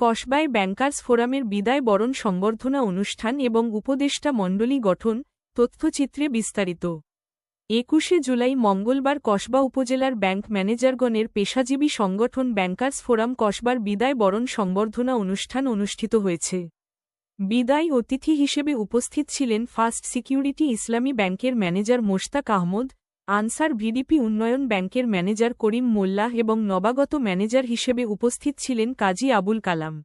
কসবায় bankers ফোরামের বিদায় বরণ সংবর্ধনা অনুষ্ঠান এবং উপদেষ্টা মণ্ডলী গঠন, তথ্যচিত্রে বিস্তারিত। ২১শে জুলাই মঙ্গলবার কসবা উপজেলার ব্যাংক ম্যানেজারগণের পেশাজীবী সংগঠন ব্যাংকার্স ফোরাম কসবার বিদায় বরণ সংবর্ধনা অনুষ্ঠান অনুষ্ঠিত হয়েছে। বিদায় অতিথি হিসেবে উপস্থিত ছিলেন ফার্স্ট সিকিউরিটি ইসলামী ব্যাংকের ম্যানেজার মোশতাক আহমদ, আনসার ভিডিপি উন্নয়ন ব্যাংকের ম্যানেজার করিম মোল্লাহ এবং নবাগত ম্যানেজার হিসেবে উপস্থিত ছিলেন কাজী আবুল কালাম।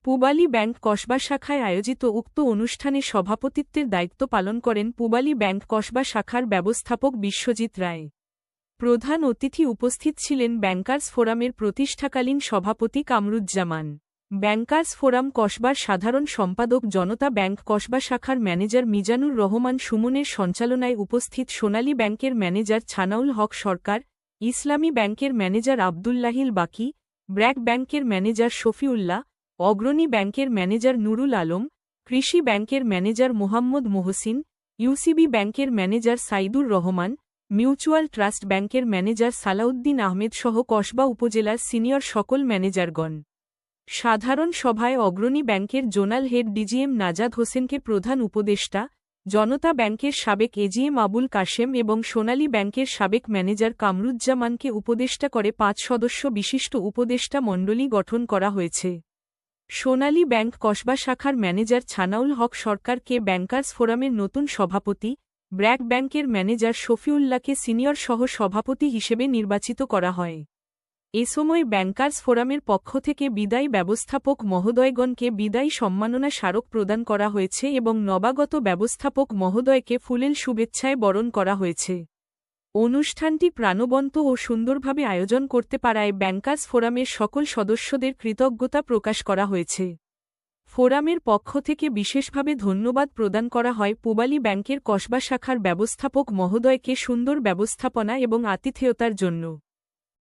পূবালী ব্যাংক কসবা শাখায় আয়োজিত উক্ত অনুষ্ঠানে সভাপতিত্বের দায়িত্ব পালন করেন পূবালী ব্যাংক কসবা শাখার ব্যবস্থাপক বিশ্বজিৎ রায়। প্রধান অতিথি উপস্থিত ছিলেন ব্যাংকার্স ফোরামের প্রতিষ্ঠাকালীন সভাপতি কামরুজ্জামান। ব্যাংকার্স ফোরাম কসবার সাধারণ সম্পাদক জনতা ব্যাংক কসবা শাখার ম্যানেজার মিজানুর রহমান সুমনের সঞ্চালনায় উপস্থিত সোনালী ব্যাংকের ম্যানেজার ছানাউল হক সরকার, ইসলামী ব্যাংকের ম্যানেজার আবদুল্লাহিল বাকি, ব্র্যাক ব্যাংকের ম্যানেজার শফিউল্লাহ, অগ্রণী ব্যাংকের ম্যানেজার নুরুল আলম, কৃষি ব্যাংকের ম্যানেজার মোহাম্মদ মোহসিন, ইউসিবি ব্যাংকের manager Saidur Rahman, mutual trust ব্যাংকের ম্যানেজার সালাউদ্দিন আহমেদ সহ কসবা উপজেলার সিনিয়র সকল ম্যানেজারগণ। সাধারণ সভায় অগ্রণী ব্যাংকের জোনাল হেড ডিজিএম নাজাদ হোসেনকে প্রধান উপদেষ্টা, জনতা ব্যাংকের সাবেক এজিএম আবুল কাশেম এবং সোনালী ব্যাংকের সাবেক ম্যানেজার কামরুজ্জামানকে উপদেষ্টা করে ৫ সদস্য বিশিষ্ট উপদেষ্টা মণ্ডলী গঠন করা হয়েছে। সোনালী ব্যাংক কসবা শাখার ম্যানেজার ছানাউল হক সরকারকে ব্যাংকার্স ফোরামের নতুন সভাপতি, ব্র্যাক ব্যাংকের ম্যানেজার শফিউল্লাহকে সিনিয়র সহ সভাপতি হিসেবে নির্বাচিত করা হয়। এ সময় ব্যাংকার্স ফোরামের পক্ষ থেকে বিদায়ী ব্যবস্থাপক মহোদয়গণকে বিদায়ী সম্মাননা স্মারক প্রদান করা হয়েছে এবং নবাগত ব্যবস্থাপক মহোদয়কে ফুলেল শুভেচ্ছায় বরণ করা হয়েছে। অনুষ্ঠানটি প্রাণবন্ত ও সুন্দরভাবে আয়োজন করতে পারায় ব্যাংকার্স ফোরামের সকল সদস্যদের কৃতজ্ঞতা প্রকাশ করা হয়েছে। ফোরামের পক্ষ থেকে বিশেষভাবে ধন্যবাদ প্রদান করা হয় পূবালী ব্যাংকের কসবা শাখার ব্যবস্থাপক মহোদয়কে সুন্দর ব্যবস্থাপনা এবং আতিথেয়তার জন্য।